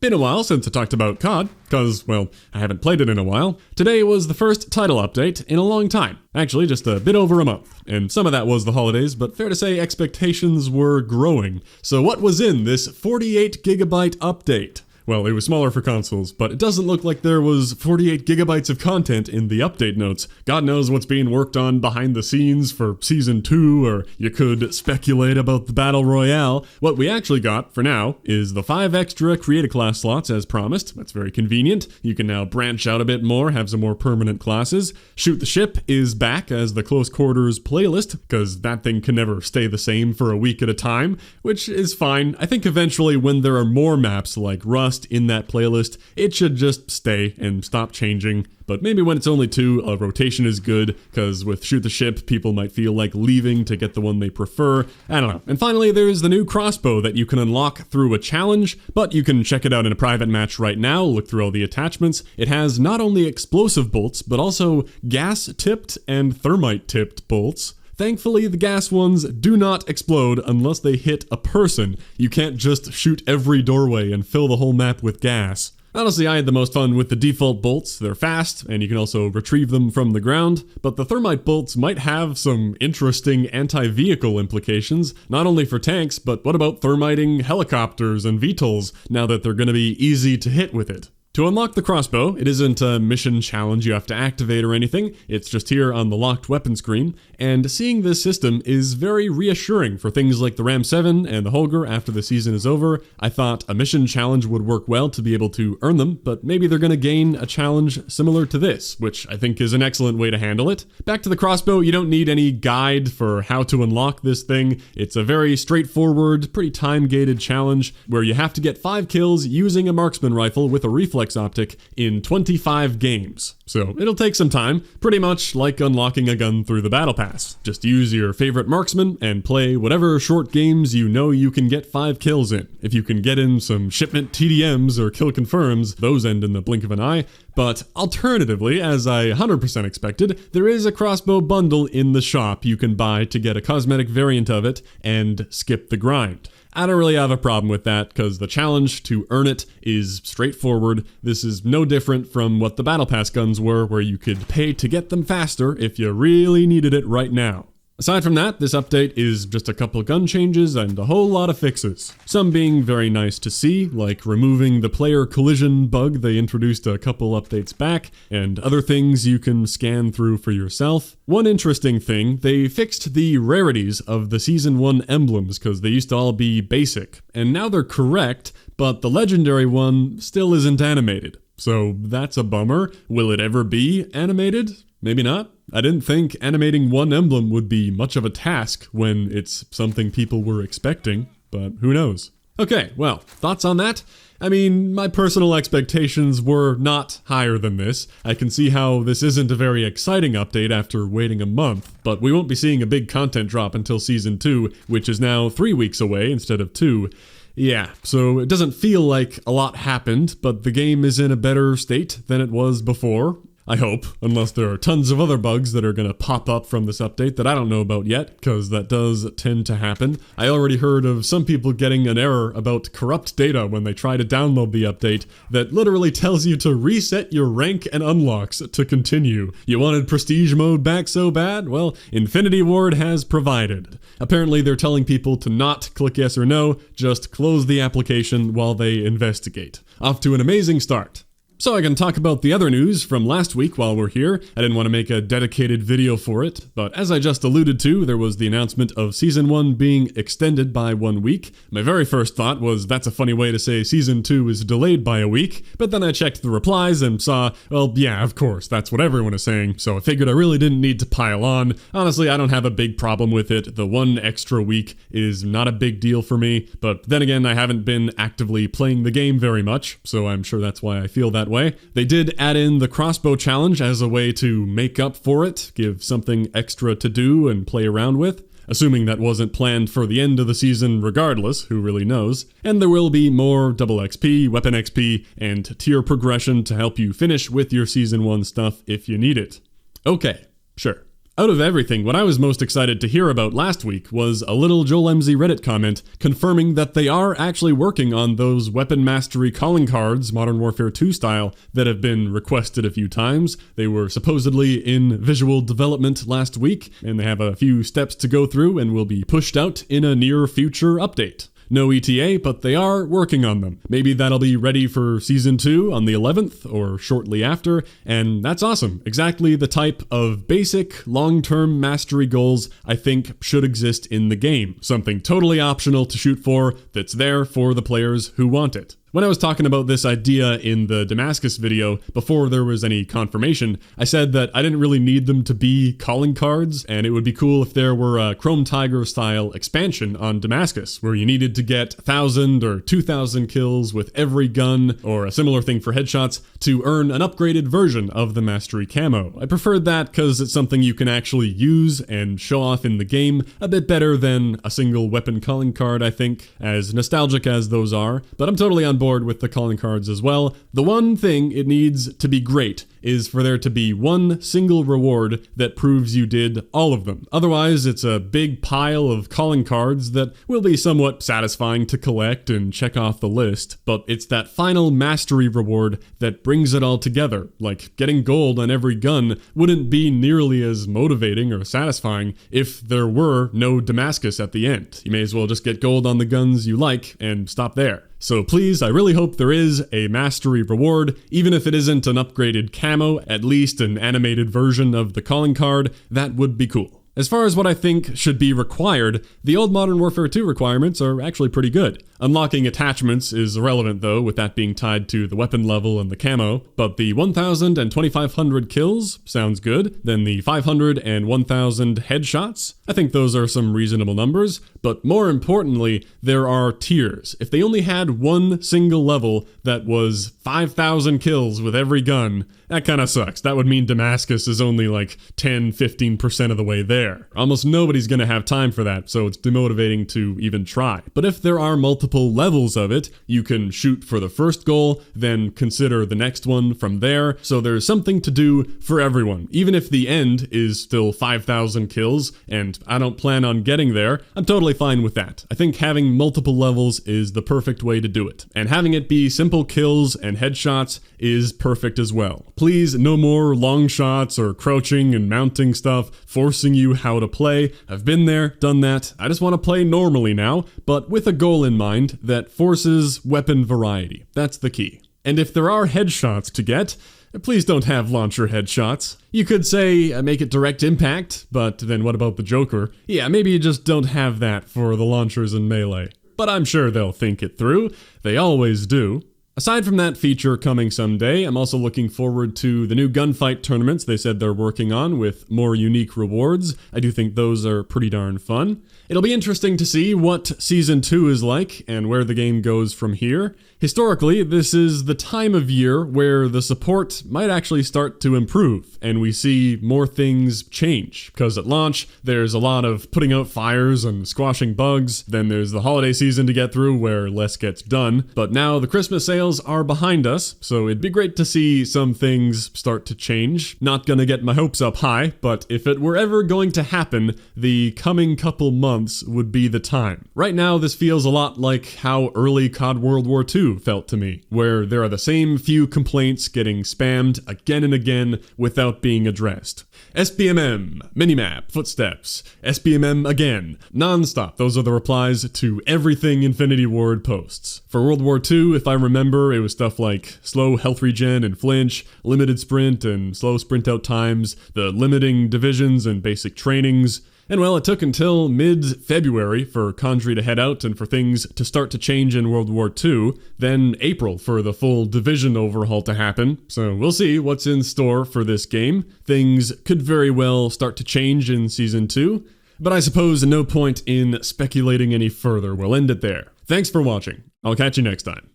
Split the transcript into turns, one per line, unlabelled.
Been a while since I talked about COD, cause, well, I haven't played it in a while. Today was the first title update in a long time. Actually, just a bit over a month. And some of that was the holidays, but fair to say expectations were growing. So what was in this 48 gigabyte update? Well, it was smaller for consoles, but it doesn't look like there was 48 gigabytes of content in the update notes. God knows what's being worked on behind the scenes for Season 2, or you could speculate about the Battle Royale. What we actually got, for now, is the 5 extra Create a Class slots as promised. That's very convenient. You can now branch out a bit more, have some more permanent classes. Shoot the Ship is back as the Close Quarters playlist, because that thing can never stay the same for a week at a time, which is fine. I think eventually when there are more maps like Rust in that playlist, it should just stay and stop changing. But maybe when it's only 2, a rotation is good, because with Shoot the Ship, people might feel like leaving to get the one they prefer. I don't know. And finally, there's the new Crossbow that you can unlock through a challenge, but you can check it out in a private match right now, look through all the attachments. It has not only explosive bolts, but also gas-tipped and thermite-tipped bolts. Thankfully, the gas ones do not explode unless they hit a person. You can't just shoot every doorway and fill the whole map with gas. Honestly, I had the most fun with the default bolts. They're fast, and you can also retrieve them from the ground, but the thermite bolts might have some interesting anti-vehicle implications, not only for tanks, but what about thermiting helicopters and VTOLs, now that they're going to be easy to hit with it? To unlock the Crossbow, it isn't a mission challenge you have to activate or anything, it's just here on the locked weapon screen, and seeing this system is very reassuring for things like the Ram 7 and the Holger after the season is over. I thought a mission challenge would work well to be able to earn them, but maybe they're going to gain a challenge similar to this, which I think is an excellent way to handle it. Back to the Crossbow, you don't need any guide for how to unlock this thing. It's a very straightforward, pretty time-gated challenge where you have to get 5 kills using a marksman rifle with a reflex optic in 25 games. So it'll take some time, pretty much like unlocking a gun through the battle pass. Just use your favorite marksman and play whatever short games you know you can get 5 kills in. If you can get in some shipment TDMs or kill confirms, those end in the blink of an eye. But alternatively, as I 100% expected, there is a Crossbow bundle in the shop you can buy to get a cosmetic variant of it and skip the grind. I don't really have a problem with that, because the challenge to earn it is straightforward. This is no different from what the Battle Pass guns were, where you could pay to get them faster if you really needed it right now. Aside from that, this update is just a couple gun changes and a whole lot of fixes. Some being very nice to see, like removing the player collision bug they introduced a couple updates back, and other things you can scan through for yourself. One interesting thing, they fixed the rarities of the Season 1 emblems, because they used to all be basic, and now they're correct, but the legendary one still isn't animated. So that's a bummer. Will it ever be animated? Maybe not. I didn't think animating one emblem would be much of a task when it's something people were expecting, but who knows? Okay, well, thoughts on that? I mean, my personal expectations were not higher than this. I can see how this isn't a very exciting update after waiting a month, but we won't be seeing a big content drop until Season 2, which is now 3 weeks away instead of 2. Yeah, so it doesn't feel like a lot happened, but the game is in a better state than it was before. I hope, unless there are tons of other bugs that are going to pop up from this update that I don't know about yet, because that does tend to happen. I already heard of some people getting an error about corrupt data when they try to download the update that literally tells you to reset your rank and unlocks to continue. You wanted prestige mode back so bad? Well, Infinity Ward has provided. Apparently they're telling people to not click yes or no, just close the application while they investigate. Off to an amazing start. So I can talk about the other news from last week while we're here. I didn't want to make a dedicated video for it, but as I just alluded to, there was the announcement of Season 1 being extended by 1 week. My very first thought was that's a funny way to say Season 2 is delayed by a week, but then I checked the replies and saw, well, yeah, of course, that's what everyone is saying, so I figured I really didn't need to pile on. Honestly, I don't have a big problem with it. The 1 extra week is not a big deal for me, but then again, I haven't been actively playing the game very much, so I'm sure that's why I feel that way. They did add in the Crossbow challenge as a way to make up for it, give something extra to do and play around with. Assuming that wasn't planned for the end of the season regardless, who really knows. And there will be more double XP, weapon XP, and tier progression to help you finish with your Season 1 stuff if you need it. Okay, sure. Out of everything, what I was most excited to hear about last week was a little Joel MZ Reddit comment confirming that they are actually working on those weapon mastery calling cards, Modern Warfare 2 style, that have been requested a few times. They were supposedly in visual development last week, and they have a few steps to go through and will be pushed out in a near future update. No ETA, but they are working on them. Maybe that'll be ready for Season 2 on the 11th or shortly after, and that's awesome. Exactly the type of basic, long-term mastery goals I think should exist in the game. Something totally optional to shoot for that's there for the players who want it. When I was talking about this idea in the Damascus video, before there was any confirmation, I said that I didn't really need them to be calling cards, and it would be cool if there were a Chrome Tiger style expansion on Damascus, where you needed to get 1,000 or 2,000 kills with every gun, or a similar thing for headshots, to earn an upgraded version of the Mastery Camo. I preferred that because it's something you can actually use and show off in the game a bit better than a single weapon calling card, I think, as nostalgic as those are, but I'm totally on board with the calling cards as well. The one thing it needs to be great is for there to be one single reward that proves you did all of them. Otherwise, it's a big pile of calling cards that will be somewhat satisfying to collect and check off the list, but it's that final mastery reward that brings it all together. Like, getting gold on every gun wouldn't be nearly as motivating or satisfying if there were no Damascus at the end. You may as well just get gold on the guns you like and stop there. So please, I really hope there is a mastery reward, even if it isn't an upgraded camo, at least an animated version of the calling card. That would be cool. As far as what I think should be required, the old Modern Warfare 2 requirements are actually pretty good. Unlocking attachments is irrelevant though, with that being tied to the weapon level and the camo, but the 1,000 and 2,500 kills sounds good. Then the 500 and 1,000 headshots, I think those are some reasonable numbers, but more importantly, there are tiers. If they only had one single level that was 5,000 kills with every gun, that kind of sucks. That would mean Damascus is only like 10-15% of the way there. Almost nobody's gonna have time for that, so it's demotivating to even try. But if there are multiple levels of it, you can shoot for the first goal, then consider the next one from there, so there's something to do for everyone. Even if the end is still 5,000 kills, and I don't plan on getting there, I'm totally fine with that. I think having multiple levels is the perfect way to do it. And having it be simple kills and headshots is perfect as well. Please, no more long shots or crouching and mounting stuff, forcing you how to play. I've been there, done that. I just want to play normally now, but with a goal in mind that forces weapon variety. That's the key. And if there are headshots to get, please don't have launcher headshots. You could say make it direct impact, but then what about the Joker? Yeah, maybe you just don't have that for the launchers in Melee. But I'm sure they'll think it through. They always do. Aside from that feature coming someday, I'm also looking forward to the new gunfight tournaments they said they're working on with more unique rewards. I do think those are pretty darn fun. It'll be interesting to see what Season 2 is like and where the game goes from here. Historically, this is the time of year where the support might actually start to improve and we see more things change. Because at launch, there's a lot of putting out fires and squashing bugs. Then there's the holiday season to get through where less gets done. But now the Christmas sales are behind us, so it'd be great to see some things start to change. Not gonna get my hopes up high, but if it were ever going to happen, the coming couple months would be the time. Right now, this feels a lot like how early COD World War II felt to me, where there are the same few complaints getting spammed again and again without being addressed. SBMM, minimap, footsteps, SBMM again, non-stop. Those are the replies to everything Infinity Ward posts. For World War II, if I remember, it was stuff like slow health regen and flinch, limited sprint and slow sprint out times, the limiting divisions and basic trainings. And well, it took until mid-February for Condrey to head out and for things to start to change in World War II, then April for the full division overhaul to happen. So we'll see what's in store for this game. Things could very well start to change in Season 2, but I suppose no point in speculating any further. We'll end it there. Thanks for watching. I'll catch you next time.